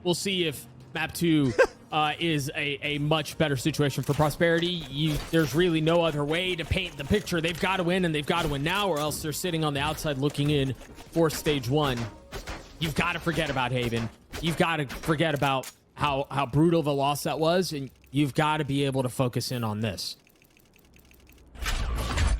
We'll see if map 2 is a much better situation for Prosperity. There's really no other way to paint the picture. They've got to win, and they've got to win now, or else they're sitting on the outside looking in for stage 1. You've got to forget about Haven. You've got to forget about how brutal of a loss that was, and you've got to be able to focus in on this.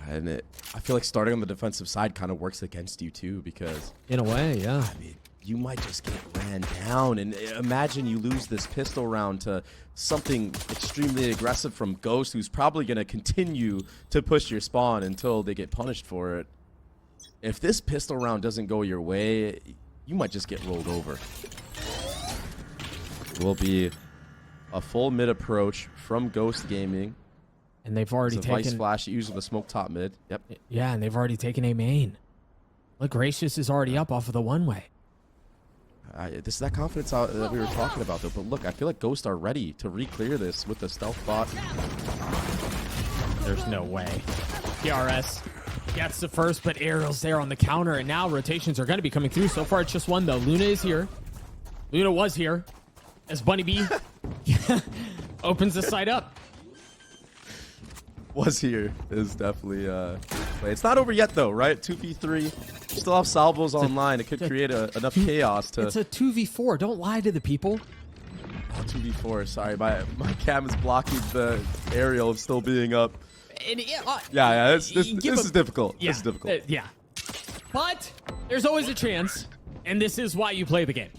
And I feel like starting on the defensive side kind of works against you too, because in a way, yeah. I mean, you might just get ran down, and imagine you lose this pistol round to something extremely aggressive from Ghost, who's probably going to continue to push your spawn until they get punished for it. If this pistol round doesn't go your way, you might just get rolled over. It will be a full mid approach from Ghost Gaming. And they've already taken Vice Flash used with a smoke top mid. Yep. Yeah, and they've already taken a main. Look, Gracious is already up off of the one-way. This is that confidence that we were talking about, though. But look, I feel like Ghost are ready to re-clear this with the stealth bot. There's no way. PRS gets the first, but Ariel's there on the counter, and now rotations are going to be coming through. So far, it's just one, though. Luna is here. Luna was here as Bunny B opens the site up. Was here is definitely it's not over yet though, right? 2v3, still have salvos online. It could create enough chaos to. It's a 2v4. Don't lie to the people. Oh, 2v4. Sorry, my cam is blocking the aerial of still being up. And, this is difficult. Yeah, this is difficult. Yeah, but there's always a chance, and this is why you play the game.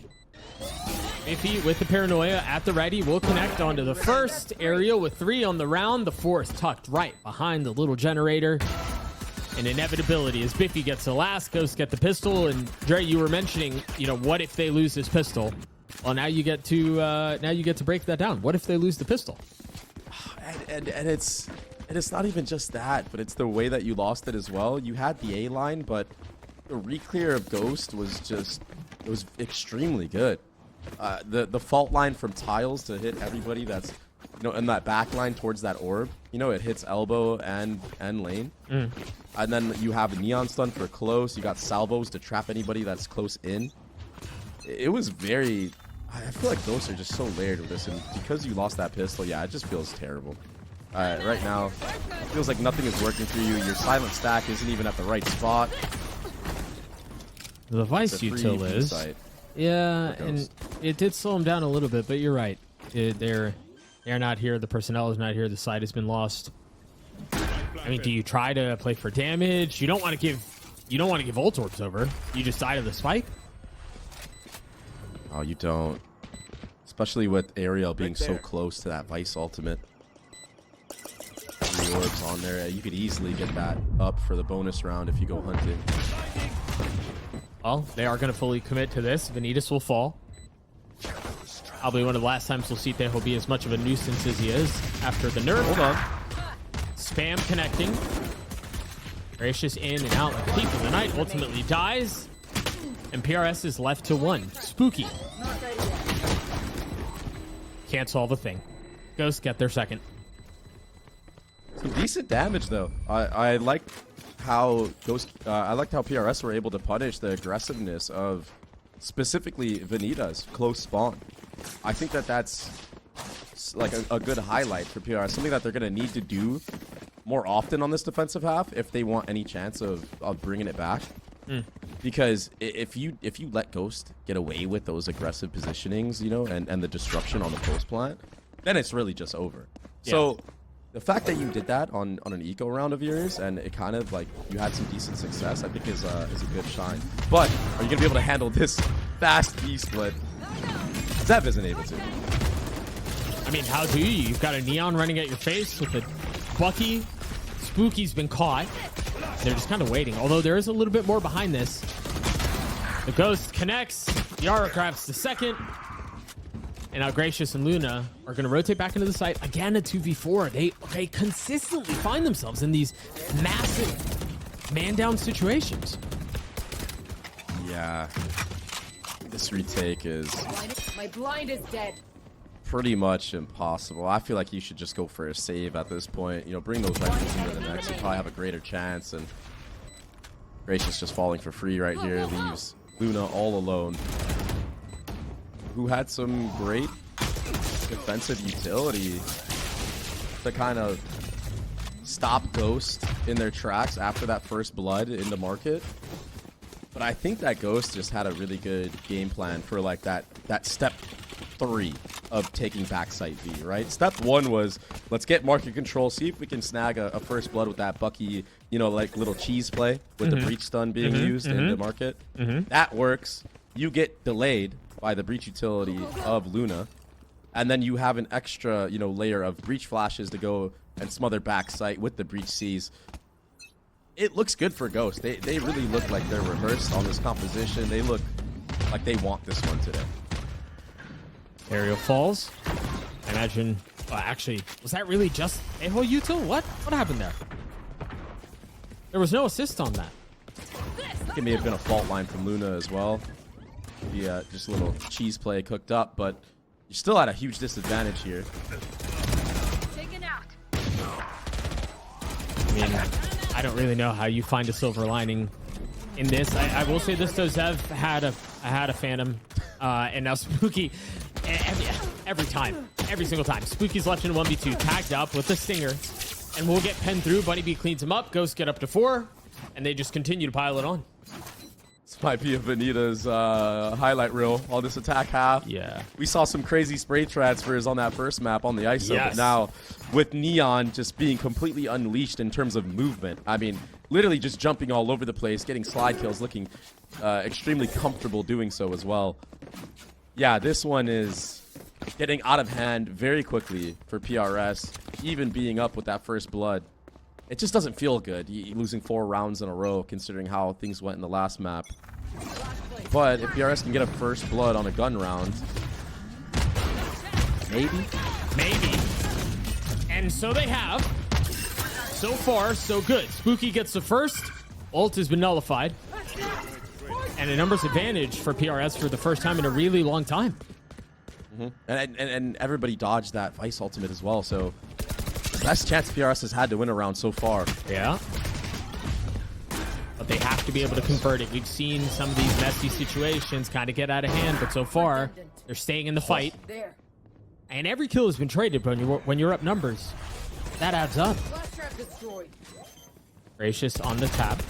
Iffy with the paranoia at the ready will connect onto the first. Ariel with 3 on the round. The fourth tucked right behind the little generator. An inevitability as Biffy gets the last. Ghost get the pistol. And Dre, you were mentioning, what if they lose this pistol? Well, now you get to break that down. What if they lose the pistol? And it's not even just that, but it's the way that you lost it as well. You had the A line, but the re-clear of Ghost was extremely good. The fault line from tiles to hit everybody that's in that back line towards that orb, it hits elbow and lane. And then you have a neon stun for close. You got salvos to trap anybody that's close in. It was very, I feel like Ghosts are just so layered with this, and because you lost that pistol, yeah, it just feels terrible. Right now it feels like nothing is working for you. Your silent stack isn't even at the right spot. The Vice util is yeah, and it did slow them down a little bit, but you're right. They're not here. The personnel is not here. The site has been lost. I mean, do you try to play for damage? You don't want to give ult orbs over. You just die to the spike. Oh, you don't. Especially with Ariel being so close to that Vice ultimate. 3 orbs on there. You could easily get that up for the bonus round if you go hunting. Well, they are going to fully commit to this. Vanitas will fall. Probably one of the last times we'll see Tejo will be as much of a nuisance as he is after the nerf. Hold on. Spam connecting. Gracious in and out like a thief of the night. Ultimately dies. And PRS is left to 1. Spooky. Can't solve a thing. Ghosts get their second. Some decent damage though. I like how I liked how PRS were able to punish the aggressiveness of specifically Vanitas close spawn. I think that's like a good highlight for PRS, something that they're going to need to do more often on this defensive half if they want any chance of bringing it back. Because if you let Ghost get away with those aggressive positionings, and the disruption on the post plant, then it's really just over. Yeah. So the fact that you did that on an eco round of yours, and it kind of like you had some decent success, I think is a good shine. But are you gonna be able to handle this fast B split? Zev isn't able to. I mean, how do you? You've got a Neon running at your face with a Bucky. Spooky's been caught. They're just kind of waiting. Although there is a little bit more behind this. The Ghost connects. Yara grabs the second. And now Gracious and Luna are going to rotate back into the site. Again, a 2v4. They consistently find themselves in these massive man-down situations. Yeah. This retake is... My blind is dead. Pretty much impossible. I feel like you should just go for a save at this point. Bring those rifles into the next. You probably have a greater chance. And Gracious just falling for free right here. Leaves Luna all alone. who had some great defensive utility to kind of stop Ghost in their tracks after that first blood in the market. But I think that Ghost just had a really good game plan for like that step 3 of taking backside V, right? Step 1 was, let's get market control, see if we can snag a first blood with that Bucky, you know, like little cheese play with the breach stun being used in the market. That works. You get delayed by the breach utility of Luna, and then you have an extra, you know, layer of breach flashes to go and smother backside with the breach C's. It looks good for Ghost. They really look like they're reversed on this composition. They look like they want this one today. Aerial falls. I imagine. Actually, was that really just a whole util? What happened there? There was no assist on that. It may have been a fault line from Luna as well. Yeah, just a little cheese play cooked up, but you're still at a huge disadvantage here. Taken out. I mean, I don't really know how you find a silver lining in this. I will say this, though. Zev had a Phantom, and now Spooky, every single time. Spooky's left in 1v2, tagged up with the Stinger, and we'll get penned through. Bunny B cleans him up, Ghost get up to 4, and they just continue to pile it on. This might be a Vanitas highlight reel on this attack half. Yeah. We saw some crazy spray transfers on that first map on the ISO, Yes. but now with Neon just being completely unleashed in terms of movement. I mean, literally just jumping all over the place, getting slide kills, looking extremely comfortable doing so as well. Yeah, this one is getting out of hand very quickly for PRS, even being up with that first blood. It just doesn't feel good, losing 4 rounds in a row, considering how things went in the last map. But if PRS can get a first blood on a gun round, maybe? Maybe. And so they have. So far, so good. Spooky gets the first. Ult has been nullified. And a numbers advantage for PRS for the first time in a really long time. And everybody dodged that Vice ultimate as well, so best chance PRS has had to win a round so far. Yeah. But they have to be able to convert it. We've seen some of these messy situations kind of get out of hand, but so far, they're staying in the fight. And every kill has been traded, but when you're up numbers, that adds up. Gracious on the tap.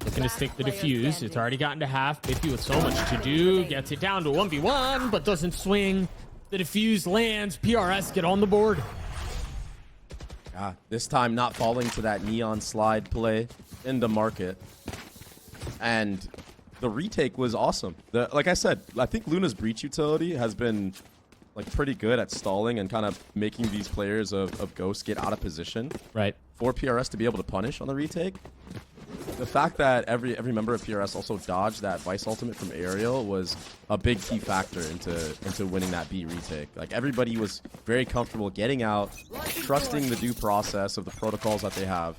Looking to stick the defuse. It's already gotten to half. Biffy with so much to do. Gets it down to 1v1, but doesn't swing. The defuse lands. PRS get on the board. This time not falling to that Neon slide play in the market. And the retake was awesome. Like I said, I think Luna's breach utility has been like pretty good at stalling and kind of making these players of Ghost get out of position. Right. For PRS to be able to punish on the retake. The fact that every member of PRS also dodged that Vice ultimate from Aerial was a big key factor into winning that B retake. Like, everybody was very comfortable getting out, trusting the due process of the protocols that they have,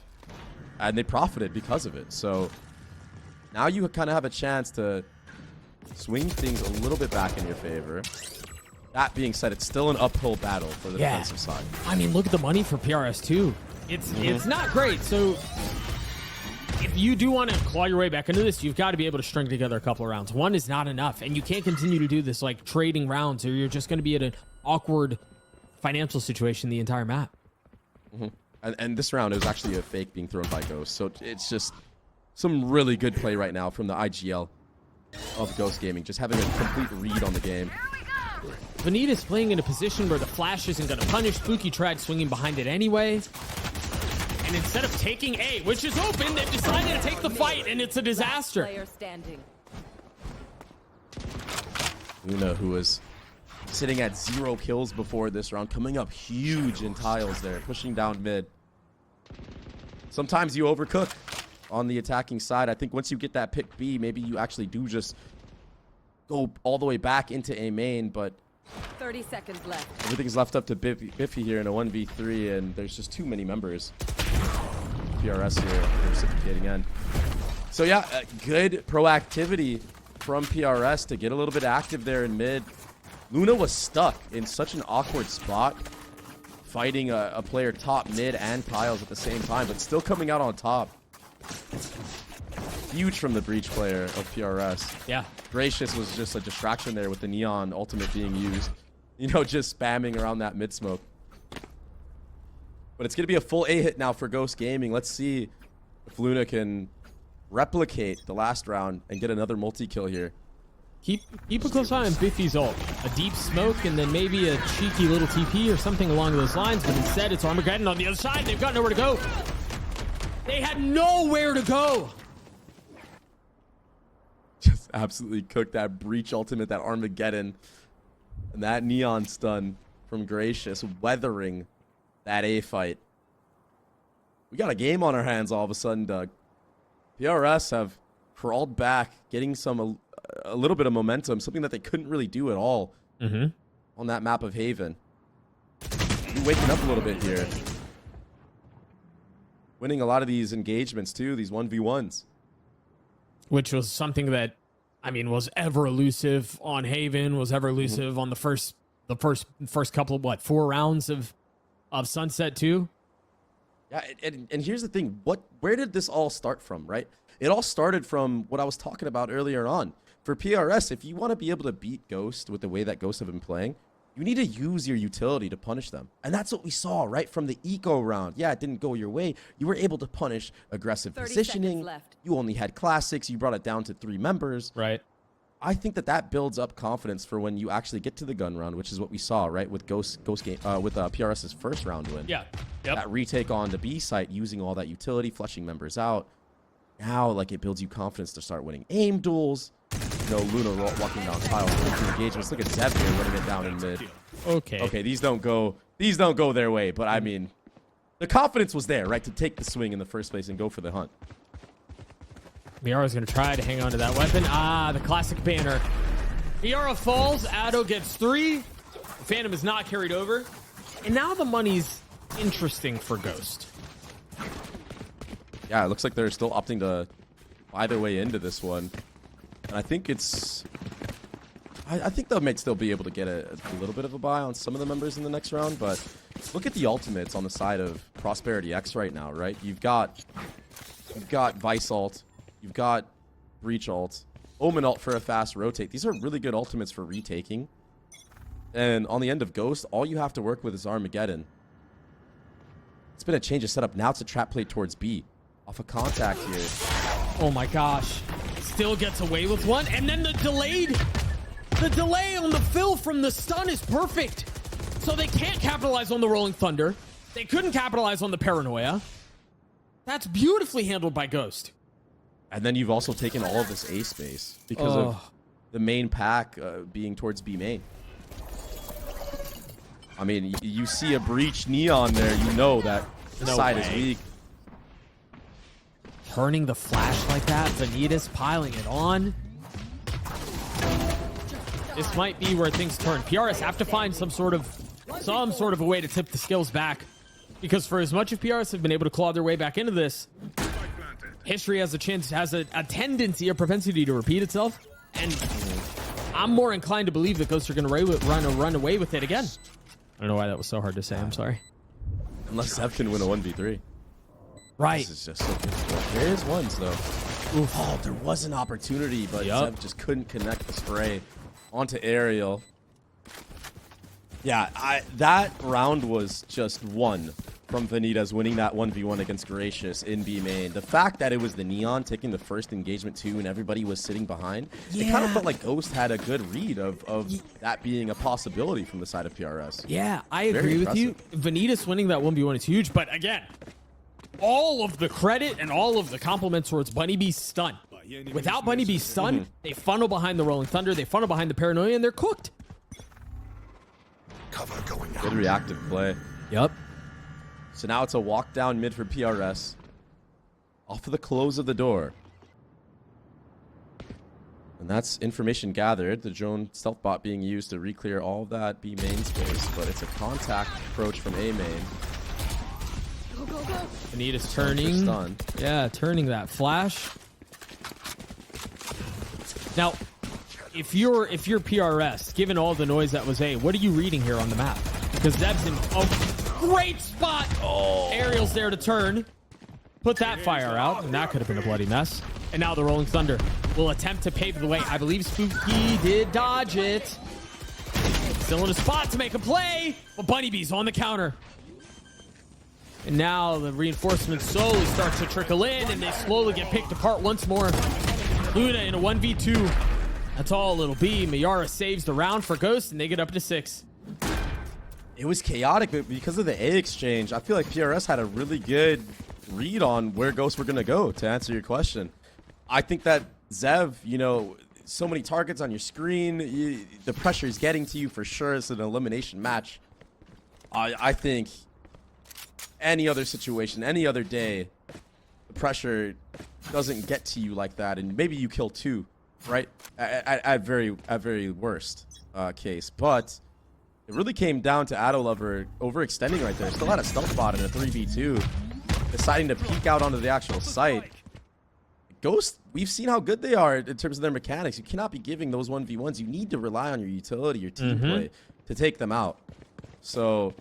and they profited because of it. So now you kind of have a chance to swing things a little bit back in your favor. That being said, it's still an uphill battle for the defensive side. I mean, look at the money for PRS too. It's not great. So if you do want to claw your way back into this, you've got to be able to string together a couple of rounds. One is not enough, and you can't continue to do this like trading rounds, or you're just going to be at an awkward financial situation the entire map. And this round is actually a fake being thrown by Ghost, so it's just some really good play right now from the IGL of Ghost Gaming, just having a complete read on the game. Vanita's playing in a position where the flash isn't going to punish. Spooky tried swinging behind it anyway. And instead of taking A, which is open, they've decided to take the fight, and it's a disaster. Luna, who was sitting at 0 kills before this round, coming up huge in tiles there, pushing down mid. Sometimes you overcook on the attacking side. I think once you get that pick B, maybe you actually do just go all the way back into A main, but 30 seconds left. Everything's left up to Biffy here in a 1v3, and there's just too many members. PRS here reciprocating end. So yeah, good proactivity from PRS to get a little bit active there in mid. Luna was stuck in such an awkward spot, fighting a player top mid and tiles at the same time, but still coming out on top. huge from the breach player of PRS. Yeah. Gracious was just a distraction there with the Neon ultimate being used. You know, just spamming around that mid smoke. But it's going to be a full A hit now for Ghost Gaming. Let's see if Luna can replicate the last round and get another multi-kill here. Keep a close eye on Biffy's ult. A deep smoke and then maybe a cheeky little TP or something along those lines. But instead, it's Armageddon on the other side. They've got nowhere to go. They had nowhere to go. Just absolutely cooked that breach ultimate, that Armageddon. And that Neon stun from Gracious, weathering that A fight. We got a game on our hands all of a sudden, Doug. PRS have crawled back, getting a little bit of momentum, something that they couldn't really do at all on that map of Haven. Waking up a little bit here. Winning a lot of these engagements too, these 1v1s. Which was something that, I mean, was ever elusive on Haven, was ever elusive on the first couple of, what, 4 rounds of Sunset 2? Yeah, and here's the thing. Where did this all start from, right? It all started from what I was talking about earlier on. For PRS, if you want to be able to beat Ghost with the way that Ghost have been playing, you need to use your utility to punish them. And that's what we saw, right? From the eco round. Yeah, it didn't go your way. You were able to punish aggressive positioning. You only had classics. You brought it down to 3 members. Right. I think that builds up confidence for when you actually get to the gun round, which is what we saw, right, with Ghost Game, with PRS's first round win. Yeah. Yep. That retake on the B site, using all that utility, flushing members out. Now, like, it builds you confidence to start winning aim duels. You know, Luna walking down tiles, winning engagements. Look at Zev here running it down in mid. Okay, these don't go their way, but I mean, the confidence was there, right, to take the swing in the first place and go for the hunt. Miara's going to try to hang on to that weapon. Ah, the classic banner. Miara falls. Addo gets 3. Phantom is not carried over. And now the money's interesting for Ghost. Yeah, it looks like they're still opting to buy their way into this one. And I think I think they might still be able to get a little bit of a buy on some of the members in the next round. But look at the ultimates on the side of Prosperity X right now, right? You've got Vice ult. You've got Breach ult. Omen ult for a fast rotate. These are really good ultimates for retaking. And on the end of Ghost, all you have to work with is Armageddon. It's been a change of setup. Now it's a trap play towards B. Off a contact here. Oh my gosh. Still gets away with one. And then the delay on the fill from the stun is perfect. So they can't capitalize on the Rolling Thunder. They couldn't capitalize on the Paranoia. That's beautifully handled by Ghost. And then you've also taken all of this A space because of the main pack being towards B main. I mean, you see a Breach Neon there, you know that the side is weak. Turning the flash like that, Vanitas piling it on. This might be where things turn. PRS have to find some sort of a way to tip the skills back, because for as much as PRS have been able to claw their way back into this, history has a tendency, a propensity to repeat itself, and I'm more inclined to believe that Ghosts are going to run away with it again. I don't know why that was so hard to say. I'm sorry. Unless Zev can win a 1v3. Right. This is just so difficult. There is ones, though. Oof. Oh, there was an opportunity, but Zev just couldn't connect the spray onto Aerial. Yeah, that round was just one from Vanitas winning that 1v1 against Gracious in B main. The fact that it was the Neon taking the first engagement too and everybody was sitting behind, it kind of felt like Ghost had a good read of that being a possibility from the side of PRS. Yeah, I agree with you. Vanitas winning that 1v1 is huge, but again, all of the credit and all of the compliments towards Bunny B's stun. Without Bunny B's stun, they funnel behind the Rolling Thunder, they funnel behind the Paranoia, and they're cooked. Cover going out. Good reactive play. Yep. So now it's a walk down mid for PRS. Off of the close of the door. And that's information gathered. The drone stealth bot being used to re-clear all of that B main space, but it's a contact approach from A main. Go, go, go. Anita's turning. Stun. Yeah, turning that flash. Now, if you're PRS, given all the noise that was A, what are you reading here on the map? Because Zev's in a great spot. Oh, Aerial's there to turn. Put that fire out, and that could have been a bloody mess. And now the Rolling Thunder will attempt to pave the way. I believe Spooky did dodge it. Still in a spot to make a play, but Bunnybee's on the counter. And now the reinforcements slowly start to trickle in, and they slowly get picked apart once more. Luna in a 1v2. That's all it'll be. Mayara saves the round for Ghost, and they get up to 6. It was chaotic, but because of the A exchange, I feel like PRS had a really good read on where Ghosts were going to go, to answer your question. I think that Zev, you know, so many targets on your screen, the pressure is getting to you for sure. It's an elimination match. I think any other situation, any other day, the pressure doesn't get to you like that, and maybe you kill 2, right? At very worst case, but it really came down to Adolover overextending right there. Still had a stealth bot in a 3v2, deciding to peek out onto the actual site. Ghost, we've seen how good they are in terms of their mechanics. You cannot be giving those 1v1s. You need to rely on your utility, your team play to take them out. So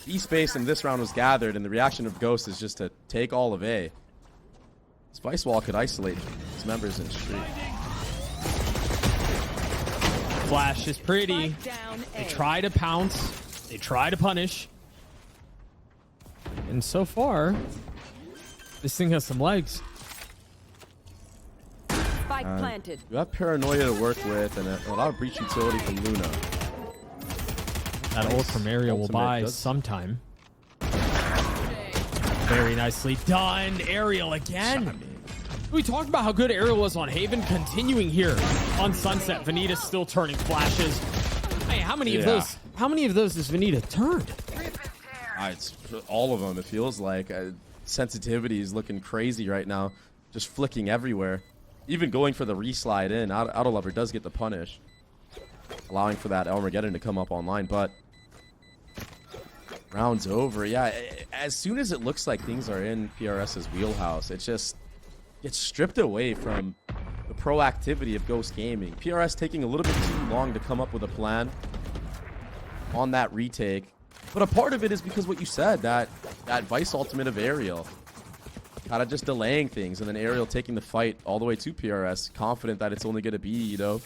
B space in this round was gathered, and the reaction of Ghost is just to take all of A. This Vice Wall could isolate his members in street. Flash is pretty. They try to pounce. They try to punish. And so far, this thing has some legs. Spike planted. You have Paranoia to work with, and a lot of breach utility from Luna. That ult from Ariel will buy sometime. Very nicely done. Ariel again. We talked about how good Ariel was on Haven. Continuing here on Sunset. Vanitas still turning flashes. Hey, how many of those? How many of those has Vanita turned? It's all of them. It feels like sensitivity is looking crazy right now, just flicking everywhere. Even going for the reslide in. Autolover does get the punish, allowing for that Armageddon to come up online, but round's over. Yeah, as soon as it looks like things are in PRS's wheelhouse, it just gets stripped away from the proactivity of Ghost Gaming. PRS taking a little bit too long to come up with a plan on that retake. But a part of it is because what you said, that Vice ultimate of Ariel, kind of just delaying things, and then Ariel taking the fight all the way to PRS, confident that it's only going to be, you know,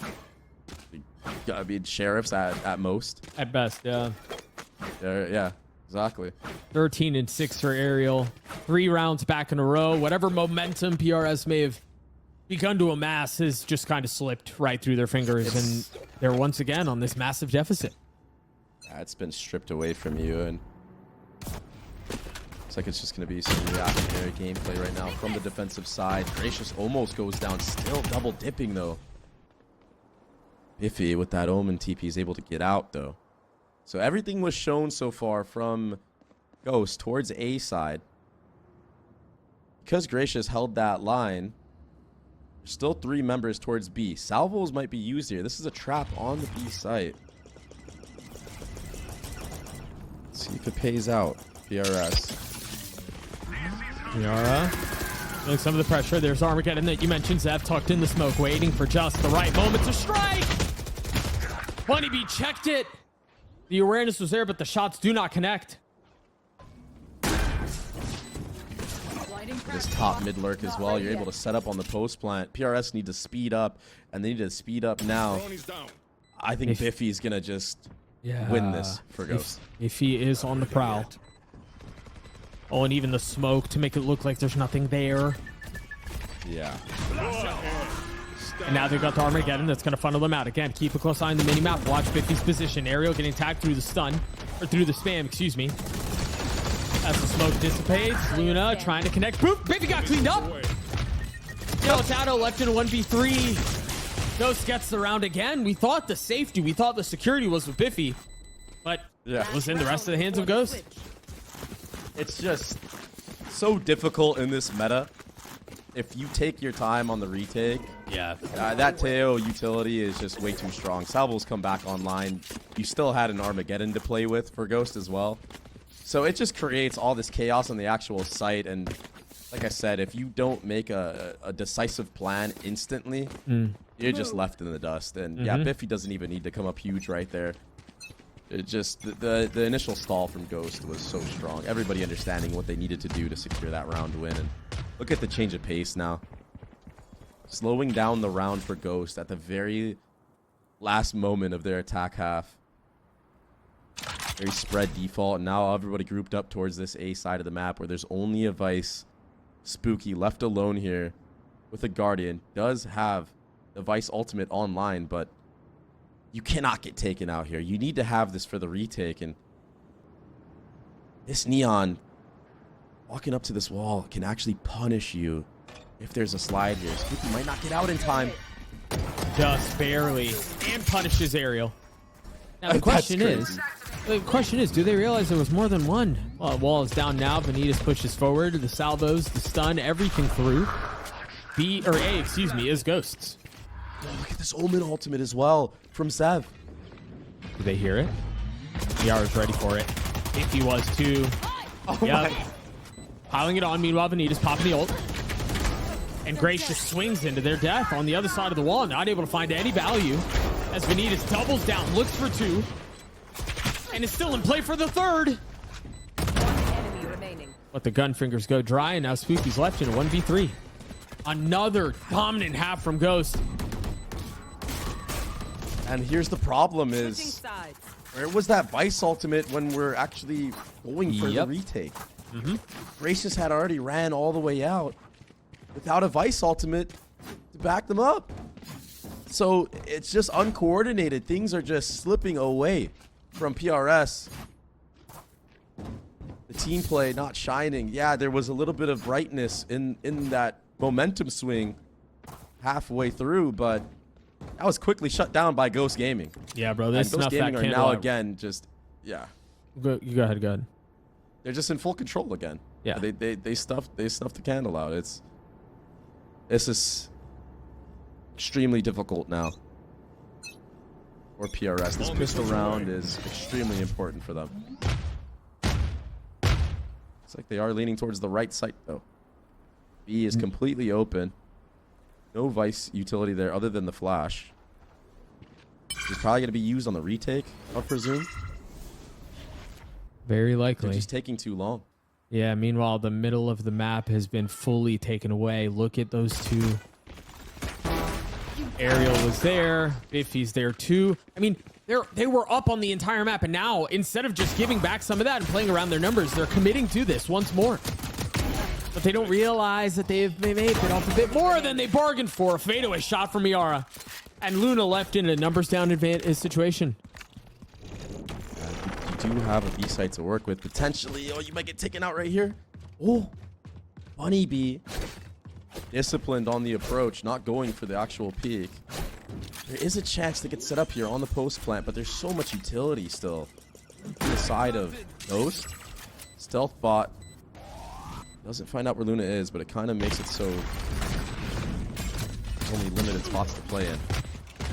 gotta be sheriffs at most. At best, yeah. Yeah, exactly. 13 and 6 for Ariel. 3 rounds back in a row. Whatever momentum PRS may have begun to amass has just kind of slipped right through their fingers, and they're once again on this massive deficit. It's been stripped away from you, and looks like it's just going to be some reactionary gameplay right now from the defensive side. Gracious almost goes down, still double dipping though. Iffy with that Omen TP is able to get out though. So everything was shown so far from Ghost towards A side. Because Gracious held that line, there's still 3 members towards B. Salvos might be used here. This is a trap on the B site. See if it pays out. PRS. Yara feeling some of the pressure. There's Armageddon that you mentioned. Zev tucked in the smoke, waiting for just the right moment to strike. Bunnybee checked it. The awareness was there, but the shots do not connect. This top mid lurk as well. You're able to set up on the post plant. PRS need to speed up, and they need to speed up now. I think Biffy is gonna just win this for Ghost. If he is on the prowl. Oh, and even the smoke to make it look like there's nothing there. Yeah. And now they've got the Armageddon that's going to funnel them out. Again, keep a close eye on the mini-map. Watch Biffy's position. Ariel getting tagged through the stun. Or through the spam, excuse me. As the smoke dissipates, Luna trying to connect. Boop! Biffy got cleaned up! Tato left in a 1v3. Ghost gets the round again. We thought the safety, we thought the security was with Biffy. But it was in the rest of the hands of Ghost. It's just so difficult in this meta. If you take your time on the retake, that Teo utility is just way too strong. Salvos come back online. You still had an Armageddon to play with for Ghost as well. So it just creates all this chaos on the actual site. And like I said, if you don't make a decisive plan instantly, you're just left in the dust. And yeah, Biffy doesn't even need to come up huge right there. It just, the initial stall from Ghost was so strong. Everybody understanding what they needed to do to secure that round win. And Look at the change of pace now. Slowing down the round for Ghost at the very last moment of their attack half. Very spread default, and now everybody grouped up towards this A side of the map where there's only a Vice Spooky left alone here with a Guardian. Does have the Vice ultimate online, but you cannot get taken out here. You need to have this for the retake, and this Neon walking up to this wall can actually punish you if there's a slide here. Spooky might not get out in time. Just barely, and punishes Aerial. Now the question is, do they realize there was more than one? Well, wall is down now. Vanitas pushes forward. The salvos, the stun, everything through. A, excuse me, is Ghosts. Oh, look at this Omen ultimate as well from Sev. Do they hear it? Yara's ready for it. If he was too. Oh yep. my. Piling it on. Meanwhile, Vanitas popping the ult. And Grace just swings into their death on the other side of the wall, not able to find any value. As Vanitas doubles down, looks for two, and is still in play for the third. One enemy remaining. Let the gun fingers go dry, and now Spooky's left in a 1v3. Another dominant half from Ghost. And here's the problem is, Sides. where was that Vice ultimate when we're actually going for the retake? Gracious had already ran all the way out without a Vice ultimate to back them up. So it's just uncoordinated. Things are just slipping away from PRS. The team play not shining. Yeah, there was a little bit of brightness in that momentum swing halfway through, but that was quickly shut down by Ghost Gaming. Yeah, bro, they Ghost snuffed that Gaming are candle now out. again just, yeah. You go ahead. They're just in full control again. Yeah. They stuffed the candle out. This is extremely difficult now for PRS. This pistol round is extremely important for them. Looks like they are leaning towards the right side though. B is completely open. No Vice utility there other than the flash. It's probably going to be used on the retake, I presume. Very They're likely. just taking too long. Yeah, meanwhile, the middle of the map has been fully taken away. Look at those two. Aerial was there. Biffy's there too. I mean, they were up on the entire map, and now, instead of just giving back some of that and playing around their numbers, they're committing to this once more. But they don't realize that they may bit off a bit more than they bargained for. A fadeaway shot from Miara. And Luna left in a numbers down situation. You do have a B site to work with. Potentially, oh, you might get taken out right here. Oh, Bunny B. Disciplined on the approach, not going for the actual peak. There is a chance to get set up here on the post plant, but there's so much utility still on the side of Ghost. Stealth bot doesn't find out where Luna is, but it kind of makes it so there's only limited spots to play in.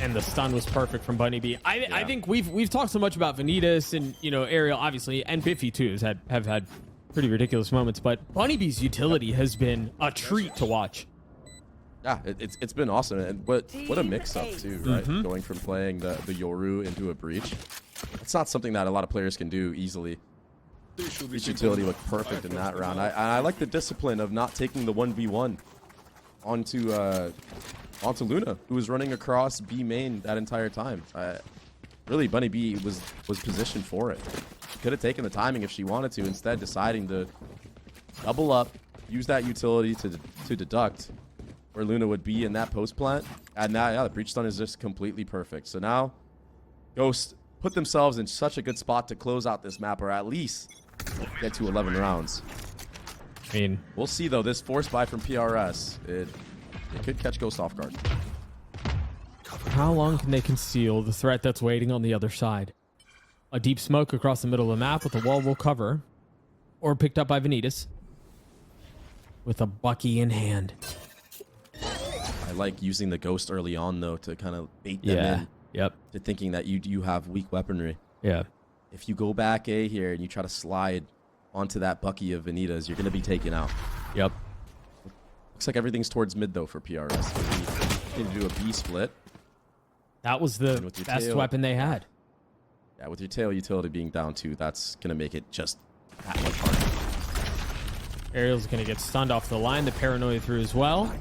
And the stun was perfect from Bunny B. I think we've talked so much about Vanitas and Aerial obviously, and Biffy too have had pretty ridiculous moments, but Bunny B's utility has been a treat to watch. Yeah, it's been awesome, and what a mix-up too, right? Going from playing the Yoru into a Breach. It's not something that a lot of players can do easily. Breach utility looked perfect in that round. I like the discipline of not taking the 1v1 onto Luna, who was running across B main that entire time. Really, Bunny B was positioned for it. Could have taken the timing if she wanted to, instead deciding to double up, use that utility to deduct where Luna would be in that post plant. And now, yeah, the breach stun is just completely perfect. So now, Ghost put themselves in such a good spot to close out this map, or at least get to 11 rounds. I mean, we'll see though. This force buy from PRS, it could catch Ghost off guard. how long can they conceal the threat that's waiting on the other side? A deep smoke across the middle of the map with a wall will cover, or picked up by Vanitas with a Bucky in hand. I like using the Ghost early on though to kind of bait them in. Yep. To thinking that you have weak weaponry. Yeah. If you go back A here and you try to slide onto that Bucky of Vanitas, you're going to be taken out. Yep. Looks like everything's towards mid though for PRS. They need to do a B split. That was the best weapon they had. Yeah, with your tail utility being down too, that's going to make it just that much harder. Ariel's going to get stunned off the line. The paranoia through as well.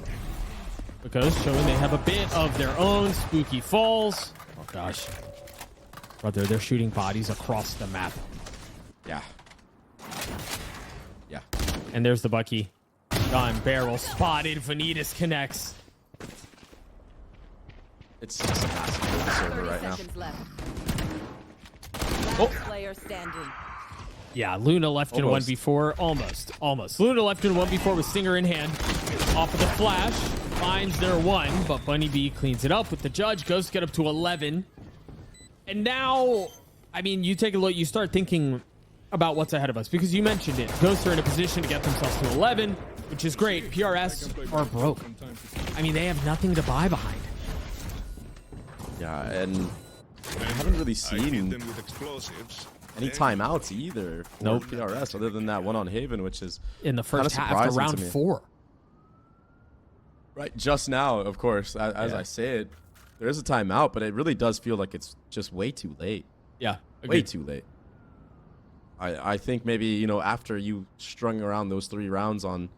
Because showing they have a bit of their own. Spooky falls. Oh, gosh. Brother, they're shooting bodies across the map. Yeah. Yeah. And there's the Bucky. Gun barrel spotted. Vanitas connects. It's just a massive server right now. Left. Oh. Player standing. Yeah, Luna left Almost. in 1v4. Almost. Luna left in 1v4 with Stinger in hand. Off of the flash. Finds their one, but Bunny B cleans it up with the judge. Ghosts get up to 11. And now, I mean, you take a look, you start thinking about what's ahead of us because you mentioned it. Ghosts are in a position to get themselves to 11, which is great. PRS are broke. I mean, they have nothing to buy behind. Yeah, and I haven't really seen any timeouts either for Nope. PRS other than that one on Haven, which is In the first kinda half of surprising round to me. 4. Right, just now, of course, as I say it, there is a timeout, but it really does feel like it's just way too late. Yeah. Way too late. I think maybe, you know, after you strung around those 3 rounds on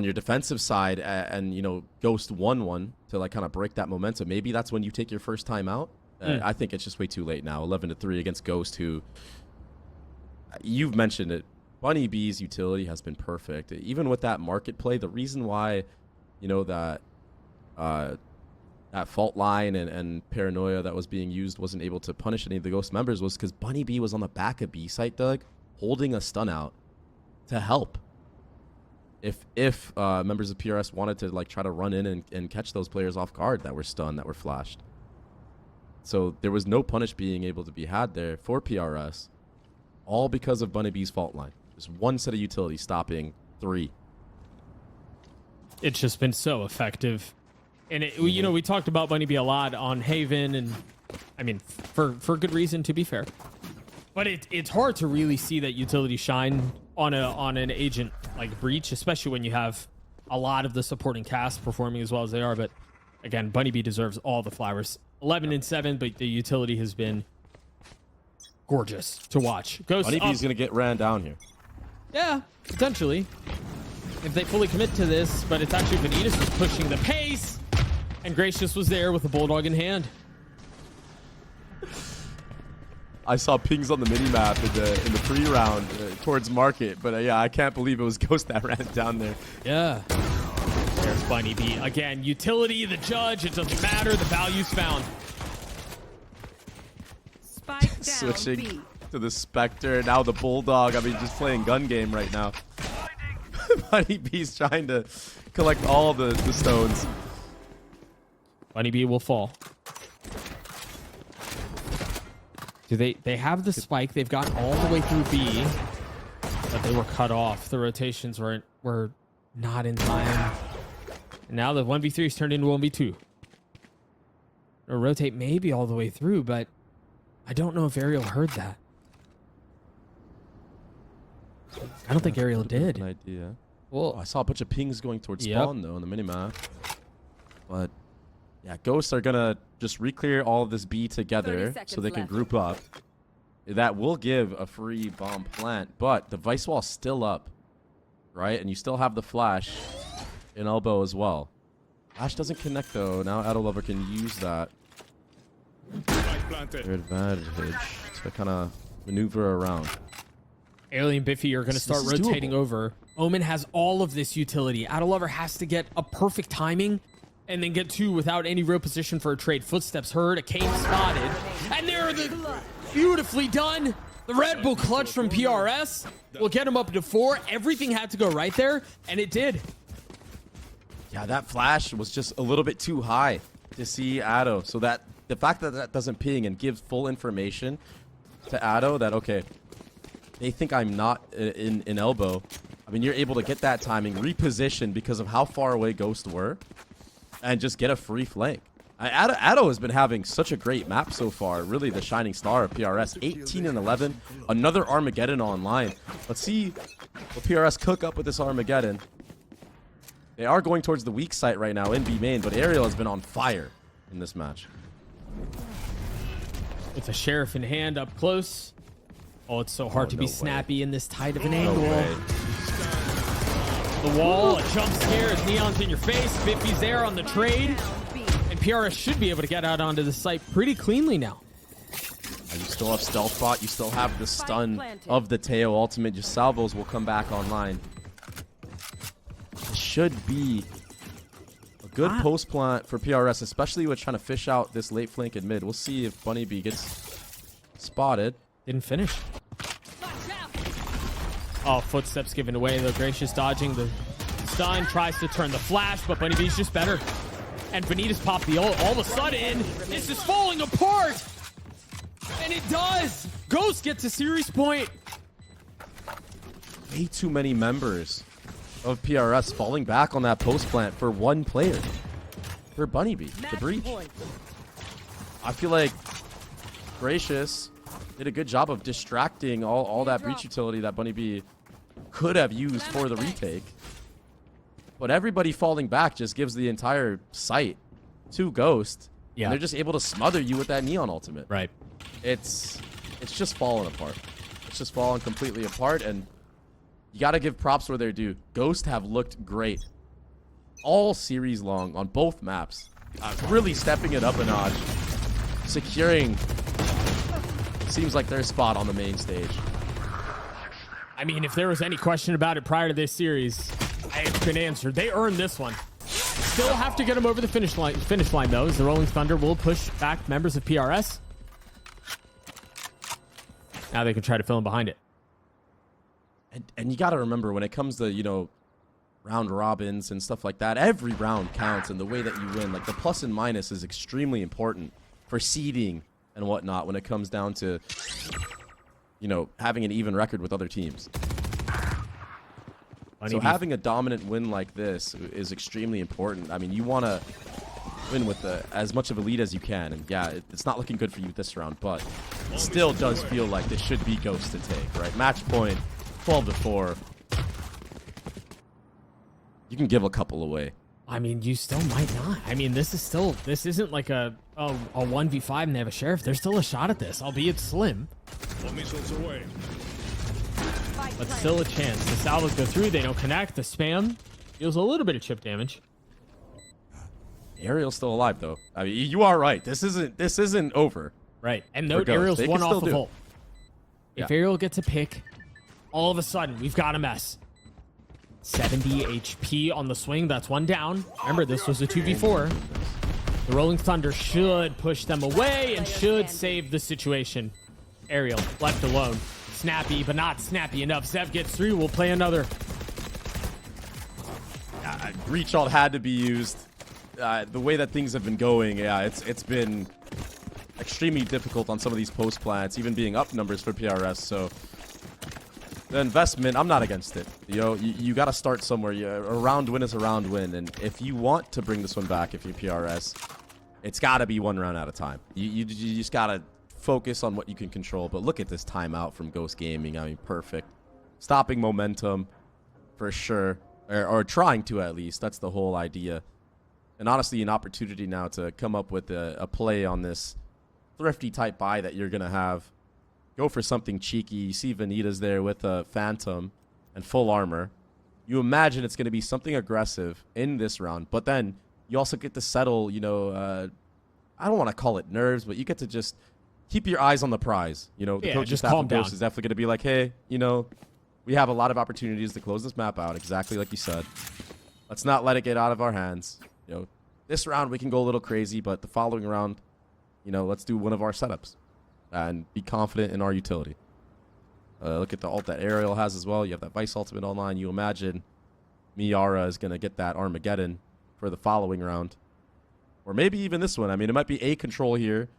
your defensive side and you know, Ghost won one to like kind of break that momentum, maybe that's when you take your first timeout. I think it's just way too late now. 11-3 against Ghost, who you've mentioned it. Bunny B's utility has been perfect. Even with that market play, the reason why, you know, that fault line and paranoia that was being used wasn't able to punish any of the Ghost members was because Bunny B was on the back of B site, Doug, holding a stun out to help. If members of PRS wanted to like try to run in and catch those players off guard that were stunned, that were flashed. So there was no punish being able to be had there for PRS, all because of Bunny B's fault line. Just one set of utility stopping 3. It's just been so effective. And, you know, we talked about Bunny B a lot on Haven, and I mean, for good reason, to be fair. But it's hard to really see that utility shine on an agent like Breach, especially when you have a lot of the supporting cast performing as well as they are. But again, Bunny B deserves all the flowers. 11-7, but the utility has been gorgeous to watch. Ghost Bunny B's going to get ran down here. Yeah, potentially. If they fully commit to this, but it's actually Vanitas who's pushing the pace. And Gracious was there with a bulldog in hand. I saw pings on the minimap in the pre-round towards market, but yeah, I can't believe it was Ghost that ran it down there. Yeah. There's Bunny B. Again, utility, the judge, it doesn't matter. The value's found. Spike down. Switching B. to the Spectre, now the Bulldog. I mean, just playing gun game right now. Bunny B's trying to collect all the stones. Bunny B will fall. Do they have the spike? They've got all the way through B, but they were cut off. The rotations were not in time. And now the 1v3's turned into 1v2. Or rotate maybe all the way through, but I don't know if Ariel heard that. I don't think Ariel did. An idea. Well, I saw a bunch of pings going towards Yep. spawn though on the minimap. But yeah, Ghosts are gonna just re-clear all of this B together 30 so they can seconds group up. That will give a free bomb plant, but the Vice Wall's still up, right? And you still have the flash in elbow as well. Flash doesn't connect though. Now Adolover can use that their advantage to kind of maneuver around. Alien Biffy are going to start This is rotating doable. over. Omen has all of this utility. Adolover has to get a perfect timing and then get 2 without any real position for a trade. Footsteps heard, a cane spotted, and there are the beautifully done. The Red Bull clutch from PRS will get him up to 4. Everything had to go right there, and it did. Yeah, that flash was just a little bit too high to see Addo. So that the fact that that doesn't ping and gives full information to Addo that, okay, they think I'm not in elbow. I mean, you're able to get that timing, reposition because of how far away Ghost were, and just get a free flank. Addo has been having such a great map so far. Really the shining star of PRS. 18-11. Another Armageddon online. Let's see what PRS cook up with this Armageddon. They are going towards the weak site right now in B main, but Ariel has been on fire in this match. With a Sheriff in hand up close. Oh, it's so hard to be no way. snappy in this tight of an No angle. way. The wall, a jump scare as Neon's in your face. Biffy's there on the trade. And PRS should be able to get out onto the site pretty cleanly now. You still have Stealth Bot. You still have the stun of the Teo ultimate. Your salvos will come back online. It should be a good post plant for PRS, especially with trying to fish out this late flank and mid. We'll see if Bunny B gets spotted. Didn't finish. Oh, footsteps given away, though. Gracious dodging the stun, tries to turn the flash, but Bunny B's just better. And Vanitas pop the ult. All of a sudden, this is falling apart! And it does! Ghost gets a series point. Way too many members of PRS falling back on that post plant for one player. For Bunny B, the breach. I feel like Gracious did a good job of distracting all that breach utility that Bunny B could have used for the retake. But everybody falling back just gives the entire site to Ghost. Yeah. And they're just able to smother you with that Neon ultimate. Right. It's just falling apart. It's just falling completely apart, and you got to give props where they're due. Ghost have looked great all series long on both maps. Really stepping it up a notch. Securing seems like their spot on the main stage. I mean, if there was any question about it prior to this series, it's been answered. They earned this one. Still have to get them over the finish line though, as the Rolling Thunder will push back members of PRS. Now they can try to fill in behind it. And you got to remember, when it comes to, you know, round robins and stuff like that, every round counts, and the way that you win, like the plus and minus is extremely important for seeding and whatnot when it comes down to, you know, having an even record with other teams. So having a dominant win like this is extremely important. I mean, you want to win with as much of a lead as you can. And yeah, it's not looking good for you this round, but it still does feel like this should be Ghost to take, right? Match point, 12-4. You can give a couple away. I mean, you still might not. I mean, this isn't like a 1v5 and they have a sheriff. There's still a shot at this, albeit slim. But still a chance. The salvos go through, they don't connect. The spam deals a little bit of chip damage. Ariel's still alive though. I mean, you are right. This isn't over. Right. And note Ariel's one off of ult. If Yeah. Ariel gets a pick, all of a sudden we've got a mess. 70 HP on the swing. That's one down. Remember, this was a 2v4. The Rolling Thunder should push them away and should save the situation. Ariel left alone. Snappy, but not snappy enough. Zev gets through. We'll play another. Reach ult had to be used. The way that things have been going, yeah, it's been extremely difficult on some of these post plants, even being up numbers for PRS. So the investment, I'm not against it. You know, you got to start somewhere. A round win is a round win, and if you want to bring this one back, if you're PRS, it's got to be one round at a time. You just got to focus on what you can control. But look at this timeout from Ghost Gaming. I mean, perfect. Stopping momentum for sure, or trying to at least. That's the whole idea. And honestly, an opportunity now to come up with a play on this thrifty type buy that you're going to have. Go for something cheeky. You see Vanitas there with a Phantom and full armor. You imagine it's going to be something aggressive in this round. But then you also get to settle, you know, I don't want to call it nerves, but you get to just keep your eyes on the prize. You know, the coaching staff of Ghost is definitely going to be like, hey, you know, we have a lot of opportunities to close this map out, exactly like you said. Let's not let it get out of our hands. You know, this round we can go a little crazy, but the following round, you know, let's do one of our setups and be confident in our utility. Look at the ult that Ariel has as well. You have that Vice ultimate online. You imagine Miara is going to get that Armageddon for the following round. Or maybe even this one. I mean, it might be a control here.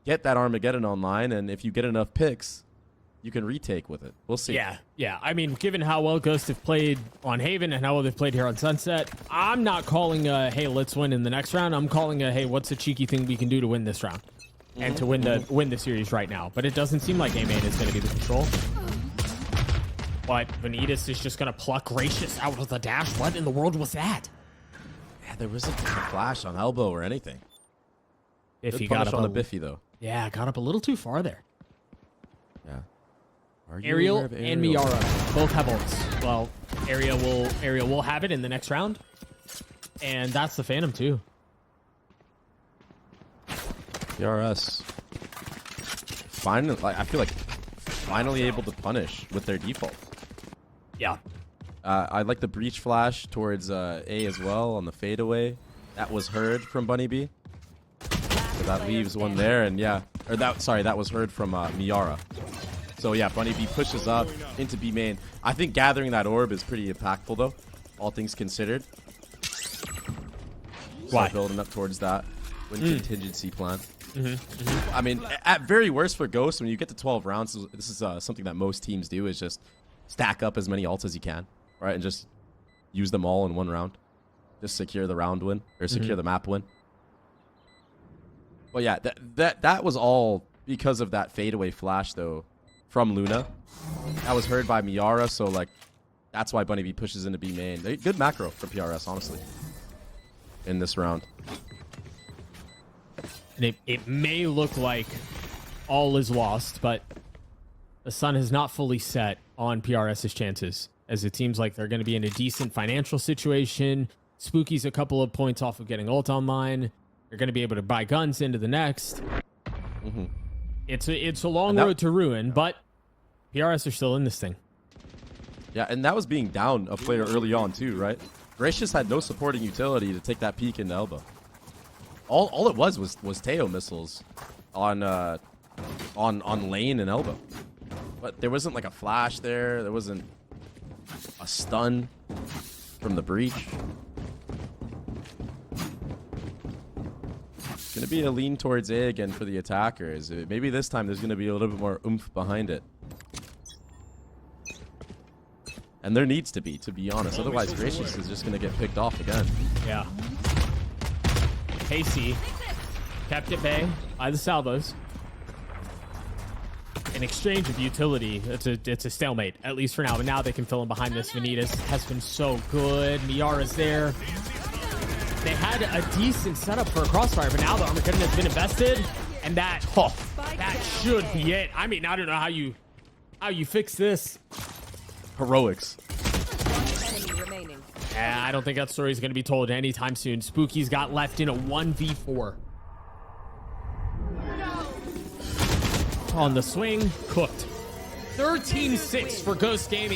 Get that Armageddon online, and if you get enough picks, you can retake with it. We'll see. Yeah. I mean, given how well Ghost have played on Haven and how well they've played here on Sunset, I'm not calling hey, let's win in the next round. I'm calling hey, what's a cheeky thing we can do to win this round and to win the series right now. But it doesn't seem like A-Main is going to be the control. But Vanitas is just going to pluck Gracious out of the dash. What in the world was that? Yeah, there wasn't a flash on elbow or anything. If Good he got punish up on the Biffy though. Yeah, got up a little too far there. Yeah. Are you Ariel aware of and Miara both have ults. Well, Ariel will have it in the next round. And that's the Phantom too. PRS. Finally, I feel like finally able to punish with their default. Yeah. I like the breach flash towards A as well on the fadeaway. That was heard from Bunny B. So that leaves one there, and yeah, or that was heard from Miara. So yeah, Bunny B pushes up into B main. I think gathering that orb is pretty impactful though, all things considered. Why? So building up towards that win contingency plan. I mean, at very worst for Ghost, when you get to 12 rounds, this is something that most teams do, is just stack up as many ults as you can, right, and just use them all in one round. Just secure the round win, or secure the map win. Well, yeah, that was all because of that fadeaway flash, though, from Luna. That was heard by Miara, so, like, that's why Bunny B pushes into B main. Good macro for PRS, honestly, in this round. And it may look like all is lost, but the sun has not fully set on PRS's chances, as it seems like they're going to be in a decent financial situation. Spooky's a couple of points off of getting ult online. They're going to be able to buy guns into the next. It's a long road to ruin, but PRS are still in this thing. Yeah, and that was being down a player early on too, right? Gracious had no supporting utility to take that peek into elbow. All it was Teo missiles on lane and elbow. But there wasn't like a flash there. There wasn't a stun from the breach. It's going to be a lean towards A again for the attackers. Maybe this time there's going to be a little bit more oomph behind it. And there needs to be honest. Otherwise, Gracious is just going to get picked off again. Yeah. Casey kept at bay by the salvos. In exchange of utility, it's a stalemate, at least for now. But now they can fill in behind this. Vanitas has been so good. Miara's there. They had a decent setup for a crossfire, but now the Armageddon has been invested, and that should be it. I mean, I don't know how you fix this. Heroics. Enemy remaining. I don't think that story is going to be told anytime soon. Spooky's got left in a 1v4. On the swing, cooked. 13-6 for Ghost Gaming.